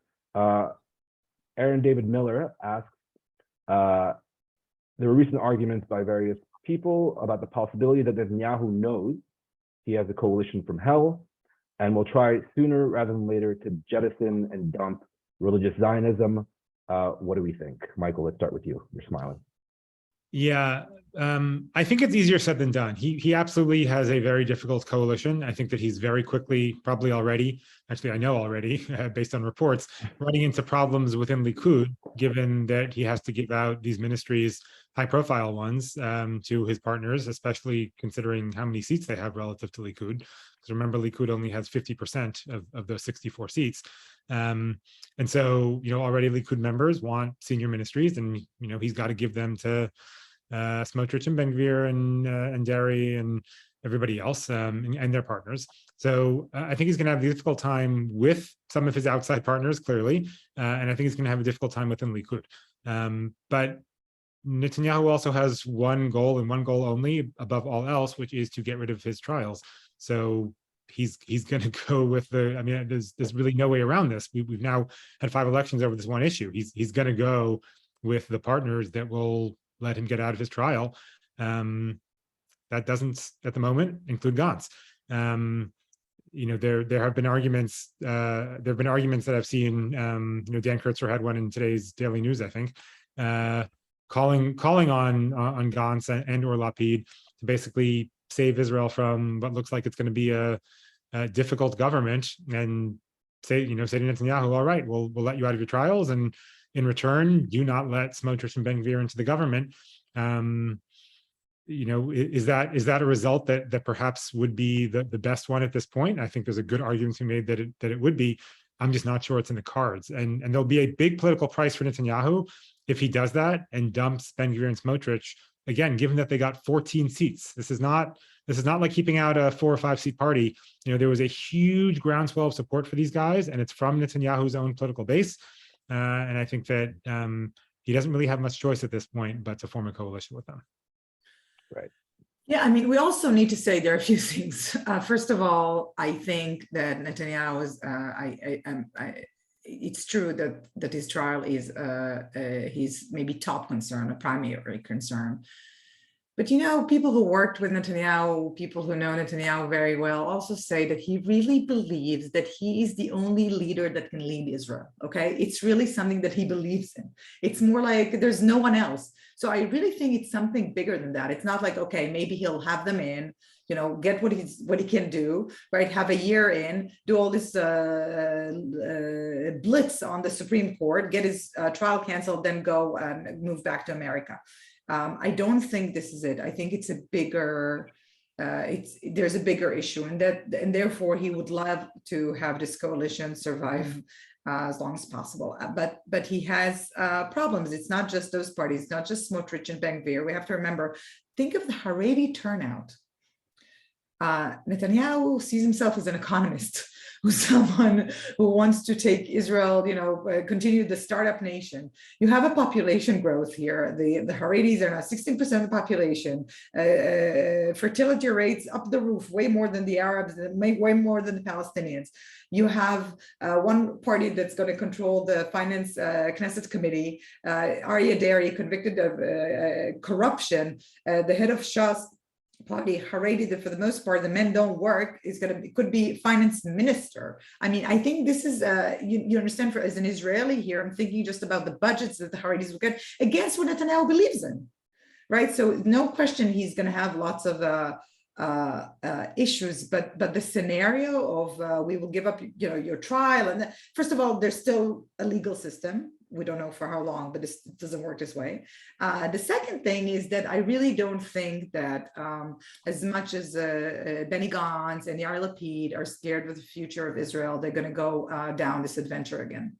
Aaron David Miller asks, there were recent arguments by various people about the possibility that Netanyahu knows he has a coalition from hell and will try sooner rather than later to jettison and dump religious Zionism. What do we think? Michael, let's start with you. You're smiling. Yeah, I think it's easier said than done. He absolutely has a very difficult coalition. I think that he's very quickly, probably already, actually I know already, based on reports, running into problems within Likud, given that he has to give out these ministries, high-profile ones, to his partners, especially considering how many seats they have relative to Likud. Because remember, Likud only has 50% of those 64 seats. And so, already Likud members want senior ministries, and, he's got to give them to Smotrich and Gvir and Neri and everybody else and their partners. So I think he's going to have a difficult time with some of his outside partners, clearly, and I think he's going to have a difficult time within Likud. But Netanyahu also has one goal and one goal only above all else, which is to get rid of his trials. So he's going to go with there's really no way around this. We've now had 5 elections over this one issue. He's going to go with the partners that will let him get out of his trial. That doesn't, at the moment, include Gantz. There have been arguments. There have been arguments that I've seen. Dan Kurtzer had one in today's Daily News, I think, calling on Gantz and or Lapid to basically save Israel from what looks like it's going to be a difficult government, and say to Netanyahu, all right, we'll let you out of your trials, and in return, do not let Smotrich and Ben-Gvir into the government. Is that a result that perhaps would be the best one at this point? I think there's a good argument to be made that it would be. I'm just not sure it's in the cards, and there'll be a big political price for Netanyahu if he does that and dumps Ben-Gvir and Smotrich. Again, given that they got 14 seats, this is not like keeping out a 4 or 5 seat party. There was a huge groundswell of support for these guys, and it's from Netanyahu's own political base. And I think that he doesn't really have much choice at this point but to form a coalition with them. Right. Yeah, we also need to say there are a few things. First of all, I think that Netanyahu is, it's true that his trial is his maybe top concern, a primary concern. But people who worked with Netanyahu, people who know Netanyahu very well, also say that he really believes that he is the only leader that can lead Israel. Okay, it's really something that he believes in. It's more like there's no one else. So I really think it's something bigger than that. It's not like, okay, maybe he'll have them in, get what he can do, right? Have a year in, do all this blitz on the Supreme Court, get his trial canceled, then go and move back to America. I don't think this is it. I think it's a bigger, there's a bigger issue, and therefore he would love to have this coalition survive as long as possible. But he has problems. It's not just those parties, not just Smotrich and Ben-Gvir. We have to remember, think of the Haredi turnout. Netanyahu sees himself as an economist, who's someone who wants to take Israel, continue the startup nation. You have a population growth here. The Haredis are now 16% of the population. Fertility rates up the roof, way more than the Arabs, way more than the Palestinians. You have one party that's going to control the finance Knesset committee, Aryeh Deri, convicted of corruption. The head of Shas party, Haredi, that for the most part the men don't work, could be finance minister. I think this is you understand, as an Israeli here, I'm thinking just about the budgets that the Haredis will get against what Netanyahu believes in, right? So no question he's going to have lots of issues, but the scenario of we will give up, your trial, and first of all, there's still a legal system. We don't know for how long, but this doesn't work this way. The second thing is that I really don't think that as much as Benny Gantz and Yair Lapid are scared with the future of Israel, they're going to go down this adventure again.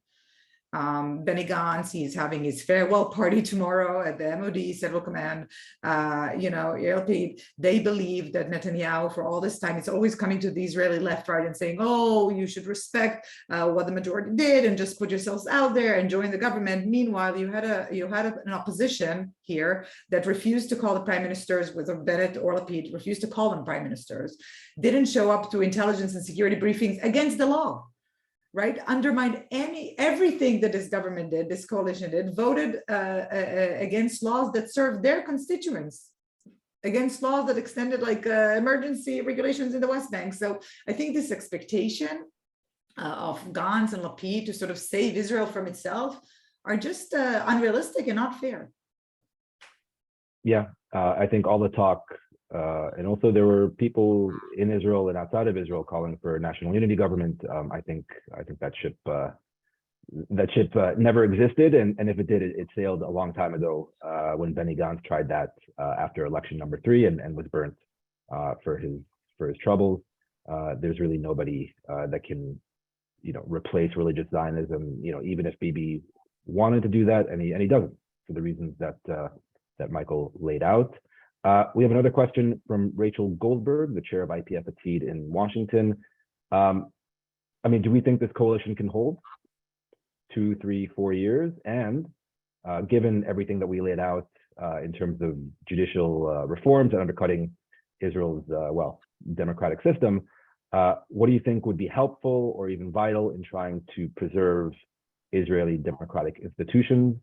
Benny Gantz, he's having his farewell party tomorrow at the MOD Central Command. Yair Lapid, they believe that Netanyahu, for all this time, it's always coming to the Israeli left, right, and saying, oh, you should respect what the majority did and just put yourselves out there and join the government. Meanwhile, you had an opposition here that refused to call the prime ministers, whether Bennett or Lapid, refused to call them prime ministers, didn't show up to intelligence and security briefings against the law. Right, undermined everything that this government did, this coalition did, voted against laws that served their constituents, against laws that extended emergency regulations in the West Bank. So I think this expectation of Gantz and Lapid to sort of save Israel from itself are just unrealistic and not fair. Yeah, I think all the talk, and also there were people in Israel and outside of Israel calling for a national unity government. I think that ship never existed, and if it did, it sailed a long time ago when Benny Gantz tried that after election number 3 and was burnt for his troubles. There's really nobody that can replace religious Zionism. Even if Bibi wanted to do that, and he doesn't, for the reasons that Michael laid out. We have another question from Rachel Goldberg, the chair of IPF at Teed in Washington. Do we think this coalition can hold 2, 3, 4 years? And given everything that we laid out in terms of judicial reforms and undercutting Israel's, democratic system, what do you think would be helpful or even vital in trying to preserve Israeli democratic institutions?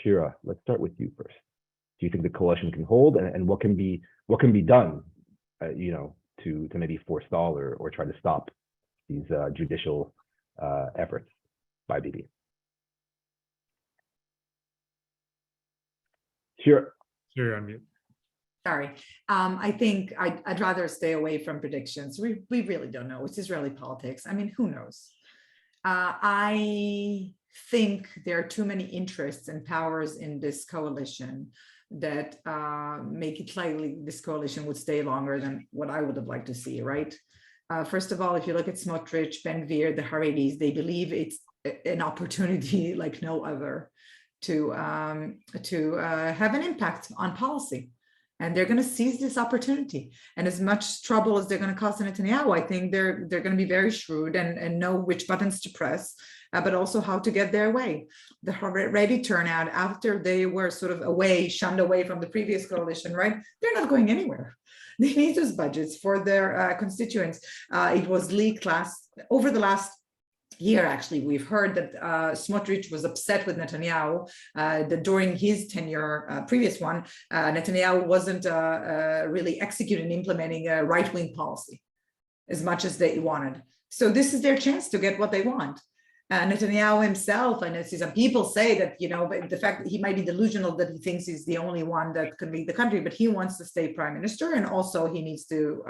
Shira, let's start with you first. Do you think the coalition can hold, and what can be done, to maybe forestall or try to stop these judicial efforts by Bibi? Shira, you're on mute. Sorry, I think I'd rather stay away from predictions. We really don't know. It's Israeli politics. Who knows? I think there are too many interests and powers in this coalition that make it likely this coalition would stay longer than what I would have liked to see, right? First of all, if you look at Smotrich, Ben-Gvir, the Haredis, they believe it's an opportunity like no other to have an impact on policy. And they're going to seize this opportunity. And as much trouble as they're going to cause Netanyahu, I think they're going to be very shrewd and know which buttons to press, but also how to get their way. The Haredi turnout, after they were sort of shunned away from the previous coalition, right? They're not going anywhere. They need those budgets for their constituents. It was leaked over the last year, actually, we've heard that Smotrich was upset with Netanyahu that during his tenure, previous one, Netanyahu wasn't really executing and implementing a right-wing policy as much as they wanted. So this is their chance to get what they want. Netanyahu himself, and I see some people say that, the fact that he might be delusional that he thinks he's the only one that can lead the country, but he wants to stay prime minister, and also he needs to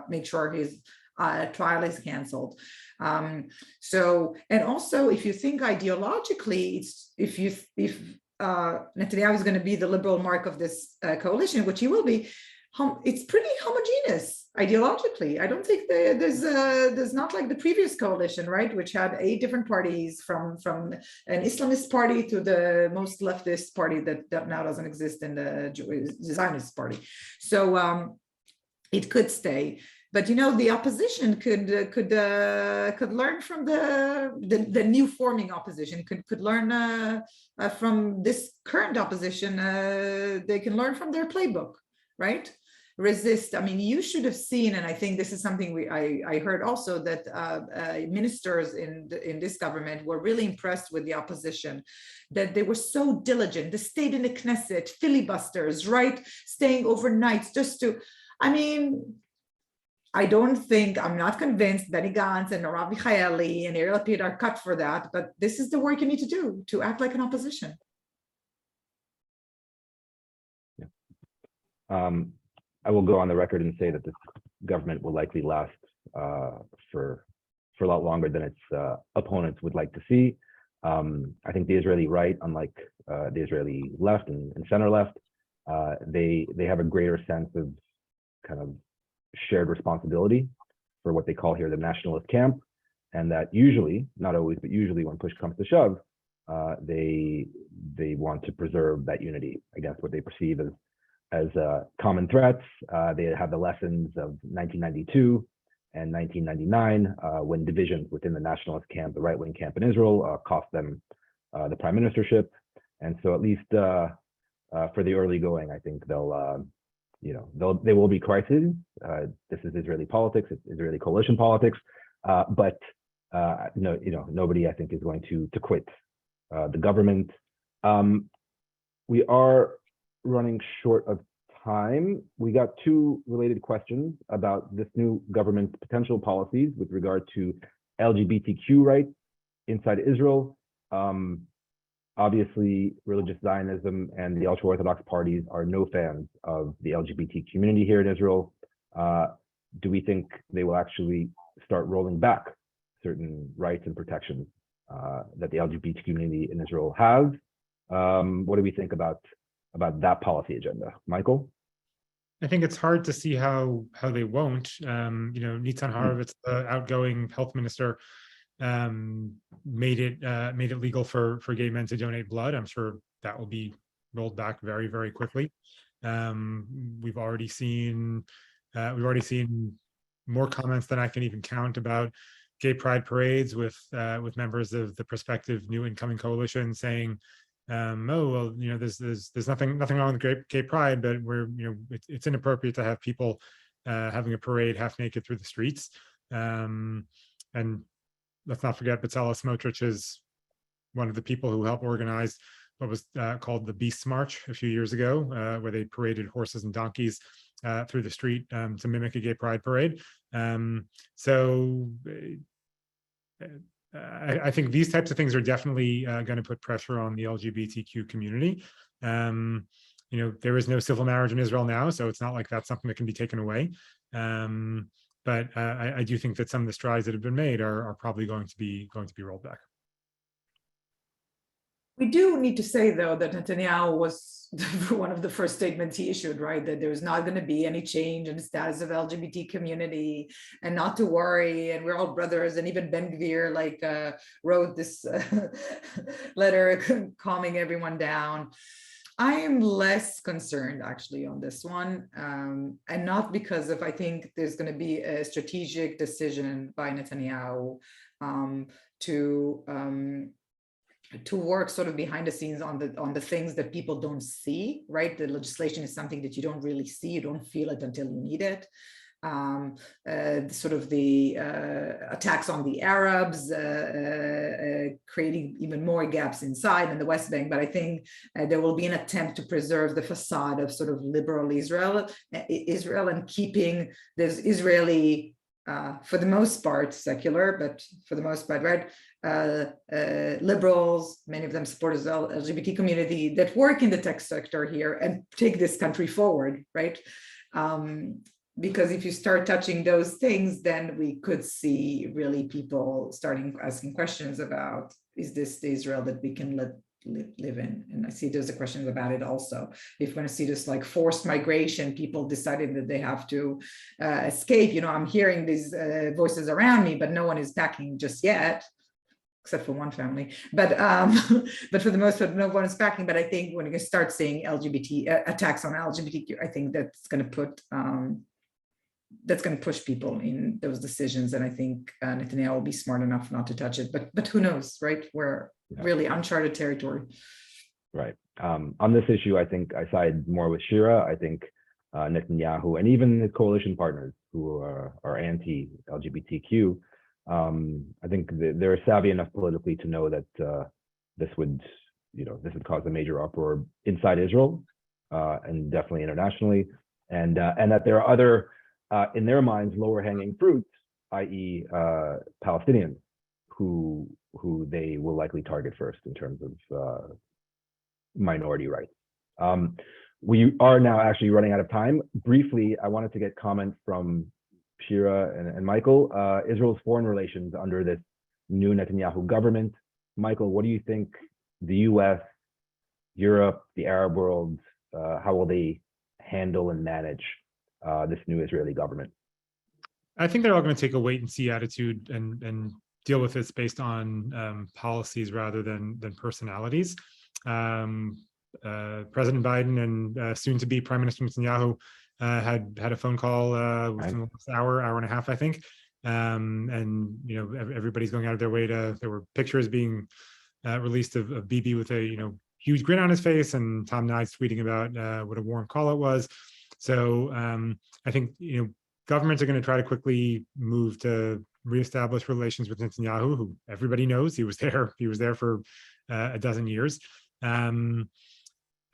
make sure his trial is canceled. And also, if you think ideologically, if Netanyahu is going to be the liberal mark of this coalition, which he will be, it's pretty homogeneous ideologically. I don't think there's not like the previous coalition, right, which had 8 different parties, from an Islamist party to the most leftist party that now doesn't exist in the Zionist party. So it could stay. But the opposition could learn from the new forming opposition, could learn from this current opposition. They can learn from their playbook, right? Resist. You should have seen, and I think this is something I heard also, that ministers in this government were really impressed with the opposition, that they were so diligent. They stayed in the Knesset, filibusters, right? Staying overnight just to, I'm not convinced Benny Gantz and Merav Michaeli and Yair Lapid are cut for that, but this is the work you need to do to act like an opposition. Yeah. I will go on the record and say that this government will likely last for a lot longer than its opponents would like to see. I think the Israeli right, unlike the Israeli left and center left, they have a greater sense of kind of shared responsibility for what they call here the nationalist camp, and that usually, not always, but usually when push comes to shove, they want to preserve that unity against what they perceive as common threats. They have the lessons of 1992 and 1999, when divisions within the nationalist camp, the right-wing camp in Israel, cost them the prime ministership. And so at least for the early going, I think there will be crises. This is Israeli politics, it's Israeli coalition politics, but nobody, I think, is going to quit the government. We are running short of time. We got two related questions about this new government's potential policies with regard to LGBTQ rights inside Israel. Obviously, religious Zionism and the ultra-Orthodox parties are no fans of the LGBT community here in Israel. Do we think they will actually start rolling back certain rights and protections that the LGBT community in Israel has? What do we think about that policy agenda? Michael? I think it's hard to see how they won't. Nitzan Horowitz, the outgoing health minister, made it legal for gay men to donate blood. I'm sure that will be rolled back very, very quickly. We've already seen more comments than I can even count about gay pride parades with members of the prospective new incoming coalition saying, there's nothing wrong with gay pride, but it's inappropriate to have people having a parade half naked through the streets. And let's not forget Bezalel Smotrich is one of the people who helped organize what was called the Beast March a few years ago, where they paraded horses and donkeys through the street to mimic a gay pride parade. I think these types of things are definitely going to put pressure on the LGBTQ community. There is no civil marriage in Israel now, so it's not like that's something that can be taken away. But I do think that some of the strides that have been made are probably going to be rolled back. We do need to say, though, that Netanyahu was one of the first statements he issued, right? That there's not going to be any change in the status of LGBT community and not to worry, and we're all brothers. And even Gvir wrote this letter calming everyone down. I am less concerned actually on this one, and not because of, I think there's going to be a strategic decision by Netanyahu to work sort of behind the scenes on the things that people don't see, right? The legislation is something that you don't really see, you don't feel it until you need it. Sort of the attacks on the Arabs, creating even more gaps inside in the West Bank. But I think there will be an attempt to preserve the facade of sort of liberal Israel and keeping this Israeli, for the most part, secular, but for the most part, right? Liberals, many of them supporters of the LGBT community that work in the tech sector here and take this country forward, right? Because if you start touching those things, then we could see really people starting asking questions about, is this the Israel that we can live in? And I see there's a question about it also. If we're going to see this like forced migration, people deciding that they have to escape. I'm hearing these voices around me, but no one is packing just yet, except for one family. But for the most part, no one is packing. But I think when you start seeing LGBT attacks on LGBTQ, I think that's going to put that's going to push people in those decisions. And I think Netanyahu will be smart enough not to touch it. But who knows, right? We're really uncharted territory. Right. On this issue, I think I side more with Shira. I think Netanyahu and even his coalition partners who are anti-LGBTQ, I think they're savvy enough politically to know that this would cause a major uproar inside Israel and definitely internationally, and that there are other, in their minds, lower-hanging fruits, i.e., Palestinians, who they will likely target first in terms of minority rights. We are now actually running out of time. Briefly, I wanted to get comment from Shira and Michael. Israel's foreign relations under this new Netanyahu government. Michael, what do you think the US, Europe, the Arab world, how will they handle and manage this new Israeli government? I think they're all going to take a wait and see attitude and deal with this based on policies rather than personalities. President Biden and soon to be Prime Minister Netanyahu had a phone call within the last hour and a half, I think. And everybody's going out of their way there were pictures being released of Bibi with a huge grin on his face, and Tom Nides tweeting about what a warm call it was. So I think governments are going to try to quickly move to reestablish relations with Netanyahu, who everybody knows he was there. He was there for a dozen years.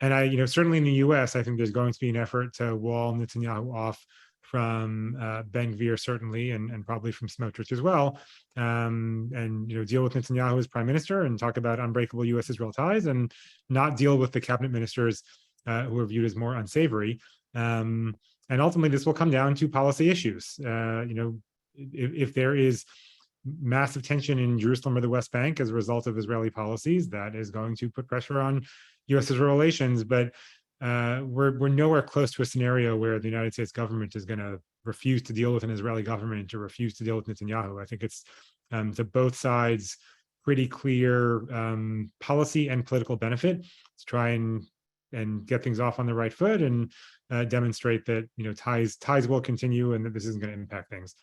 And I, certainly in the U.S., I think there's going to be an effort to wall Netanyahu off from Ben Gvir, certainly, and probably from Smotrich as well, and deal with Netanyahu as prime minister and talk about unbreakable U.S.-Israel ties, and not deal with the cabinet ministers who are viewed as more unsavory. And ultimately, this will come down to policy issues. If there is massive tension in Jerusalem or the West Bank as a result of Israeli policies, that is going to put pressure on U.S.-Israel relations. But we're nowhere close to a scenario where the United States government is going to refuse to deal with an Israeli government or refuse to deal with Netanyahu. I think it's to both sides pretty clear policy and political benefit to try and get things off on the right foot and demonstrate that ties will continue and that this isn't going to impact things.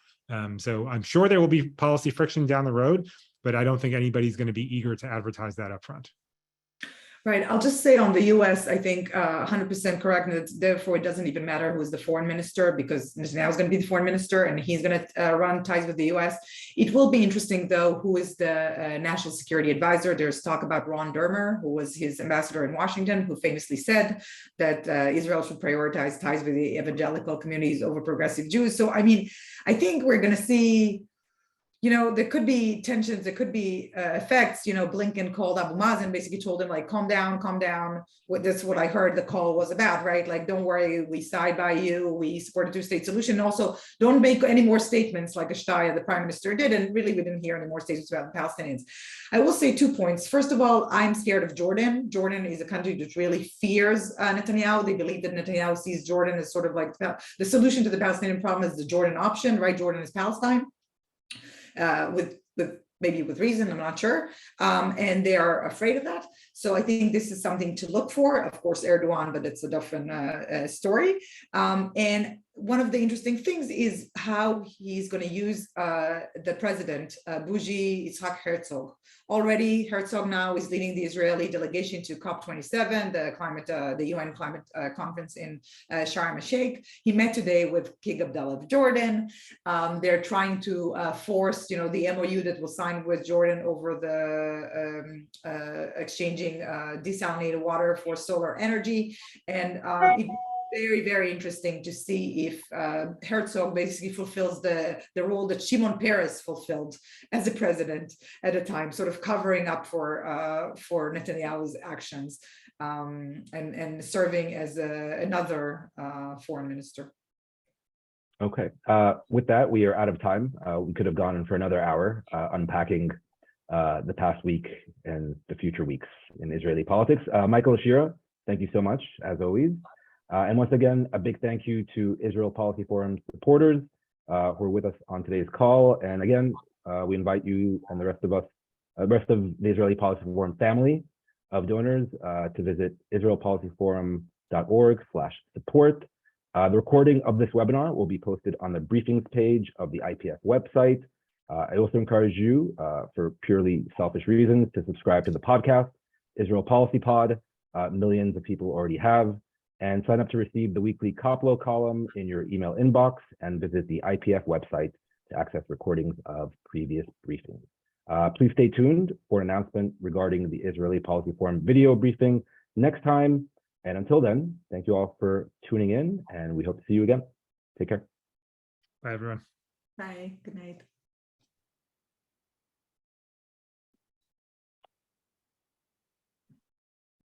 So I'm sure there will be policy friction down the road, but I don't think anybody's going to be eager to advertise that up front. Right. I'll just say on the US, I think 100% correct. And therefore, it doesn't even matter who is the foreign minister, because Netanyahu is going to be the foreign minister and he's going to run ties with the US. It will be interesting, though, who is the national security advisor. There's talk about Ron Dermer, who was his ambassador in Washington, who famously said that Israel should prioritize ties with the evangelical communities over progressive Jews. So, I mean, I think we're going to see, there could be tensions, there could be effects. Blinken called Abu Mazen, basically told him, like, calm down. That's what I heard the call was about, right? Like, don't worry, we side by you, we support a two-state solution. And also, don't make any more statements like Ashtaya, the prime minister, did. And really, we didn't hear any more statements about the Palestinians. I will say 2 points. First of all, I'm scared of Jordan. Jordan is a country that really fears Netanyahu. They believe that Netanyahu sees Jordan as sort of like the solution to the Palestinian problem is the Jordan option, right? Jordan is Palestine. With maybe with reason, I'm not sure, and they are afraid of that. So I think this is something to look for. Of course, Erdogan, but it's a different story. And one of the interesting things is how he's going to use the president, Bougie Yitzhak Herzog. Already, Herzog now is leading the Israeli delegation to COP27, the UN climate conference in Sharm el-Sheikh. He met today with King Abdullah of Jordan. They're trying to force, the MOU that was signed with Jordan over the exchanging desalinated water for solar energy, and very, very interesting to see if Herzog basically fulfills the role that Shimon Peres fulfilled as a president at a time, sort of covering up for Netanyahu's actions and serving as another foreign minister. Okay. With that, we are out of time. We could have gone in for another hour unpacking the past week and the future weeks in Israeli politics. Michael, Shira, thank you so much, as always. And once again, a big thank you to Israel Policy Forum supporters who are with us on today's call. And again, we invite you and the rest of the Israeli Policy Forum family of donors to visit israelpolicyforum.org/support. The recording of this webinar will be posted on the briefings page of the IPF website. I also encourage you, for purely selfish reasons, to subscribe to the podcast, Israel Policy Pod. Millions of people already have. And sign up to receive the weekly Koplow column in your email inbox, and visit the IPF website to access recordings of previous briefings. Please stay tuned for an announcement regarding the Israeli Policy Forum video briefing next time. And until then, thank you all for tuning in, and we hope to see you again. Take care. Bye, everyone. Bye. Good night.